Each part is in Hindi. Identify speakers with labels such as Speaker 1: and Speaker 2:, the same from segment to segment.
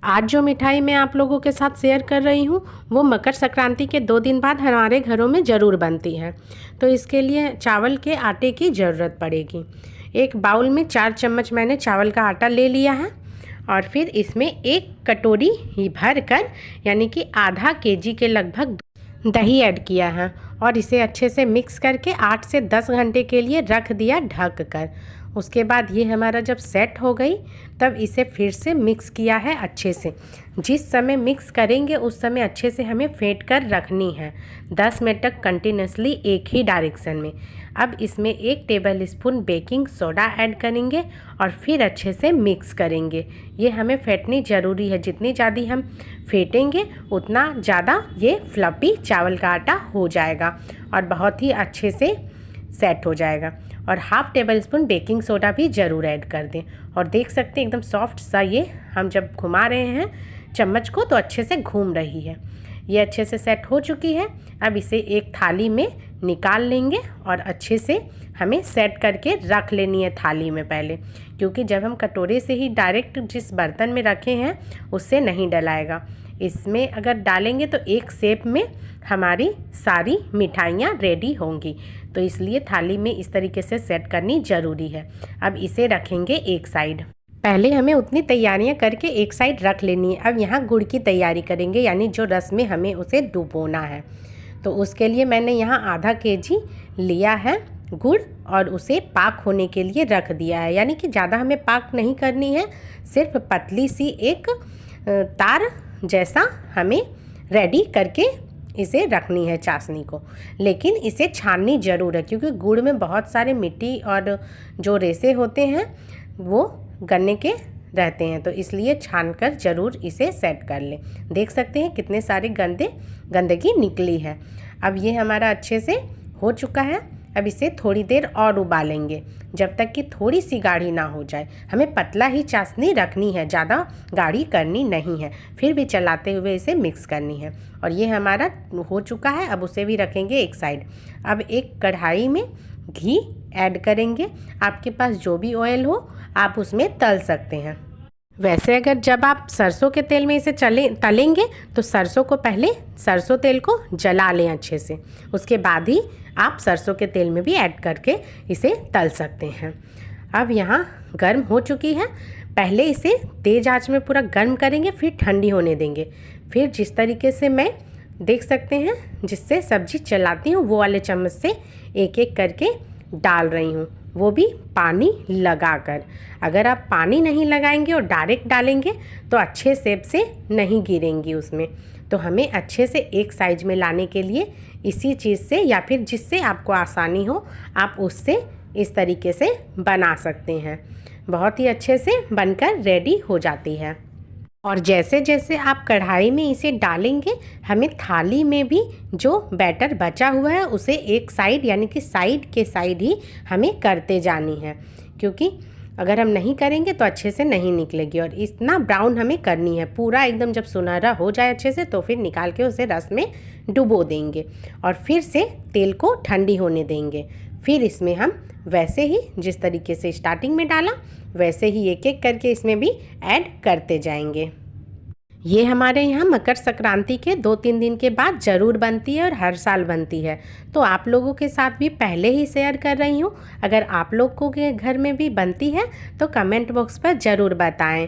Speaker 1: आज जो मिठाई मैं आप लोगों के साथ शेयर कर रही हूँ वो मकर संक्रांति के 2 दिन बाद हमारे घरों में ज़रूर बनती है। तो इसके लिए चावल के आटे की ज़रूरत पड़ेगी। एक बाउल में 4 चम्मच मैंने चावल का आटा ले लिया है और फिर इसमें 1 कटोरी ही भर कर यानी कि आधा केजी के लगभग दही ऐड किया है और इसे अच्छे से मिक्स करके 8 से 10 घंटे के लिए रख दिया ढक कर। उसके बाद ये हमारा जब सेट हो गई तब इसे फिर से मिक्स किया है अच्छे से। जिस समय मिक्स करेंगे उस समय अच्छे से हमें फेंट कर रखनी है 10 मिनट तक कंटिन्यूसली एक ही डायरेक्शन में। अब इसमें 1 table spoon baking soda add करेंगे और फिर अच्छे से मिक्स करेंगे। ये हमें फेंटनी ज़रूरी है, जितनी ज़्यादा हम फेंटेंगे उतना ज़्यादा ये फ्लफी चावल का आटा हो जाएगा और बहुत ही अच्छे से सेट हो जाएगा। और half table spoon baking soda भी ज़रूर ऐड कर दें। और देख सकते हैं एकदम सॉफ्ट सा ये हम जब घुमा रहे हैं चम्मच को तो अच्छे से घूम रही है। ये अच्छे से सेट हो चुकी है। अब इसे एक थाली में निकाल लेंगे और अच्छे से हमें सेट करके रख लेनी है थाली में पहले, क्योंकि जब हम कटोरे से ही डायरेक्ट जिस बर्तन में रखे हैं उससे नहीं डलाएगा। इसमें अगर डालेंगे तो एक शेप में हमारी सारी मिठाइयाँ रेडी होंगी, तो इसलिए थाली में इस तरीके से सेट करनी ज़रूरी है। अब इसे रखेंगे एक साइड। पहले हमें उतनी तैयारियां करके एक साइड रख लेनी है। अब यहाँ गुड़ की तैयारी करेंगे, यानी जो रस में हमें उसे डुबोना है। तो उसके लिए मैंने यहाँ आधा केजी लिया है गुड़ और उसे पाक होने के लिए रख दिया है। यानी कि ज़्यादा हमें पाक नहीं करनी है, सिर्फ पतली सी एक तार जैसा हमें रेडी करके इसे रखनी है चाशनी को। लेकिन इसे छाननी ज़रूर है, क्योंकि गुड़ में बहुत सारे मिट्टी और जो रेसे होते हैं वो गन्ने के रहते हैं, तो इसलिए छानकर ज़रूर इसे सेट कर लें। देख सकते हैं कितने सारे गंदगी निकली है। अब ये हमारा अच्छे से हो चुका है। अब इसे थोड़ी देर और उबालेंगे जब तक कि थोड़ी सी गाढ़ी ना हो जाए। हमें पतला ही चाशनी रखनी है, ज़्यादा गाढ़ी करनी नहीं है। फिर भी चलाते हुए इसे मिक्स करनी है। और ये हमारा हो चुका है। अब उसे भी रखेंगे एक साइड। अब एक कढ़ाई में घी ऐड करेंगे। आपके पास जो भी ऑयल हो आप उसमें तल सकते हैं। वैसे अगर जब आप सरसों के तेल में इसे तलेंगे तो सरसों को पहले सरसों तेल को जला लें अच्छे से, उसके बाद ही आप सरसों के तेल में भी ऐड करके इसे तल सकते हैं। अब यहाँ गर्म हो चुकी है। पहले इसे तेज़ आंच में पूरा गर्म करेंगे, फिर ठंडी होने देंगे। फिर जिस तरीके से मैं देख सकते हैं जिससे सब्जी चलाती हूँ वो वाले चम्मच से एक एक करके डाल रही हूँ, वो भी पानी लगाकर। अगर आप पानी नहीं लगाएंगे और डायरेक्ट डालेंगे तो अच्छे शेप से नहीं गिरेंगी उसमें। तो हमें अच्छे से एक साइज में लाने के लिए इसी चीज़ से या फिर जिससे आपको आसानी हो आप उससे इस तरीके से बना सकते हैं। बहुत ही अच्छे से बनकर रेडी हो जाती है। और जैसे जैसे आप कढ़ाई में इसे डालेंगे हमें थाली में भी जो बैटर बचा हुआ है उसे एक साइड यानी कि साइड के साइड ही हमें करते जानी है, क्योंकि अगर हम नहीं करेंगे तो अच्छे से नहीं निकलेगी। और इतना ब्राउन हमें करनी है, पूरा एकदम जब सुनहरा हो जाए अच्छे से तो फिर निकाल के उसे रस में डुबो देंगे और फिर से तेल को ठंडी होने देंगे। फिर इसमें हम वैसे ही जिस तरीके से स्टार्टिंग में डाला वैसे ही एक एक करके इसमें भी ऐड करते जाएंगे। ये हमारे यहाँ मकर संक्रांति के 2-3 दिन के बाद ज़रूर बनती है और हर साल बनती है। तो आप लोगों के साथ भी पहले ही शेयर कर रही हूँ। अगर आप लोगों के घर में भी बनती है तो कमेंट बॉक्स पर ज़रूर बताएं।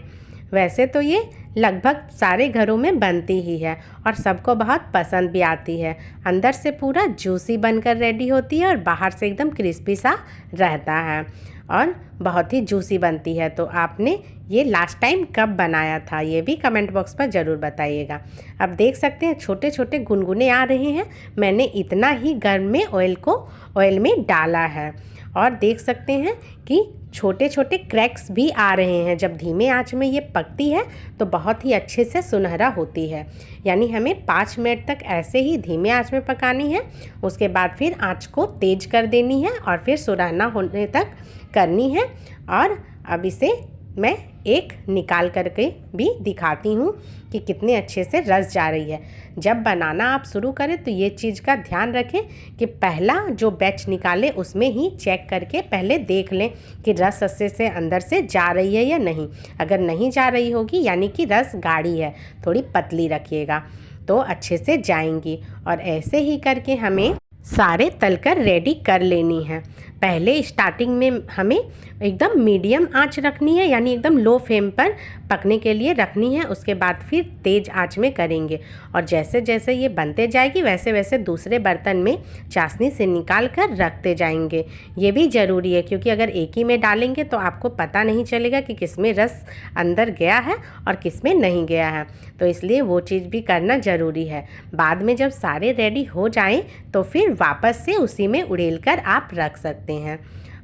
Speaker 1: वैसे तो ये लगभग सारे घरों में बनती ही है और सबको बहुत पसंद भी आती है। अंदर से पूरा जूसी बनकर रेडी होती है और बाहर से एकदम क्रिस्पी सा रहता है और बहुत ही जूसी बनती है। तो आपने ये लास्ट टाइम कब बनाया था ये भी कमेंट बॉक्स पर ज़रूर बताइएगा। अब देख सकते हैं छोटे छोटे गुनगुने आ रहे हैं। मैंने इतना ही गर्म में ऑयल में डाला है और देख सकते हैं कि छोटे छोटे क्रैक्स भी आ रहे हैं। जब धीमे आंच में ये पकती है तो बहुत ही अच्छे से सुनहरा होती है। यानी हमें 5 मिनट तक ऐसे ही धीमे आंच में पकानी है। उसके बाद फिर आंच को तेज़ कर देनी है और फिर सुनहरा होने तक करनी है। और अब इसे मैं एक निकाल करके भी दिखाती हूँ कि कितने अच्छे से रस जा रही है। जब बनाना आप शुरू करें तो ये चीज़ का ध्यान रखें कि पहला जो बैच निकाले उसमें ही चेक करके पहले देख लें कि रस अच्छे से अंदर से जा रही है या नहीं। अगर नहीं जा रही होगी यानी कि रस गाढ़ी है, थोड़ी पतली रखिएगा तो अच्छे से जाएंगी। और ऐसे ही करके हमें सारे तलकर रेडी कर लेनी है। पहले स्टार्टिंग में हमें एकदम मीडियम आंच रखनी है, यानी एकदम लो फ्लेम पर पकने के लिए रखनी है। उसके बाद फिर तेज़ आंच में करेंगे और जैसे जैसे ये बनते जाएगी वैसे वैसे दूसरे बर्तन में चाशनी से निकाल कर रखते जाएंगे। ये भी ज़रूरी है क्योंकि अगर एक ही में डालेंगे तो आपको पता नहीं चलेगा कि किस में रस अंदर गया है और किस में नहीं गया है, तो इसलिए वो चीज़ भी करना ज़रूरी है। बाद में जब सारे रेडी हो जाएं तो फिर वापस से उसी में उड़ेल कर आप रख सकते हैं।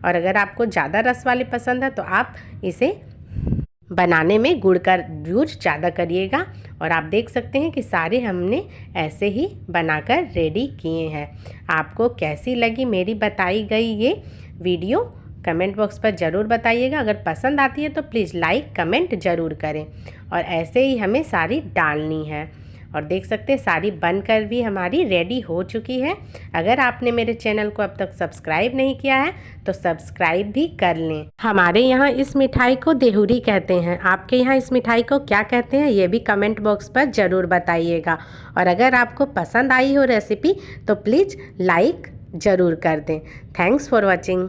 Speaker 1: और अगर आपको ज़्यादा रस वाले पसंद है तो आप इसे बनाने में गुड़ का यूज ज़्यादा करिएगा। और आप देख सकते हैं कि सारे हमने ऐसे ही बनाकर रेडी किए हैं। आपको कैसी लगी मेरी बताई गई ये वीडियो कमेंट बॉक्स पर ज़रूर बताइएगा। अगर पसंद आती है तो प्लीज़ लाइक कमेंट ज़रूर करें। और ऐसे ही हमें सारी डालनी है। और देख सकते हैं सारी बनकर भी हमारी रेडी हो चुकी है। अगर आपने मेरे चैनल को अब तक सब्सक्राइब नहीं किया है तो सब्सक्राइब भी कर लें। हमारे यहाँ इस मिठाई को देहुरी कहते हैं। आपके यहाँ इस मिठाई को क्या कहते हैं ये भी कमेंट बॉक्स पर ज़रूर बताइएगा। और अगर आपको पसंद आई हो रेसिपी तो प्लीज़ लाइक ज़रूर कर दें। Thanks for watching.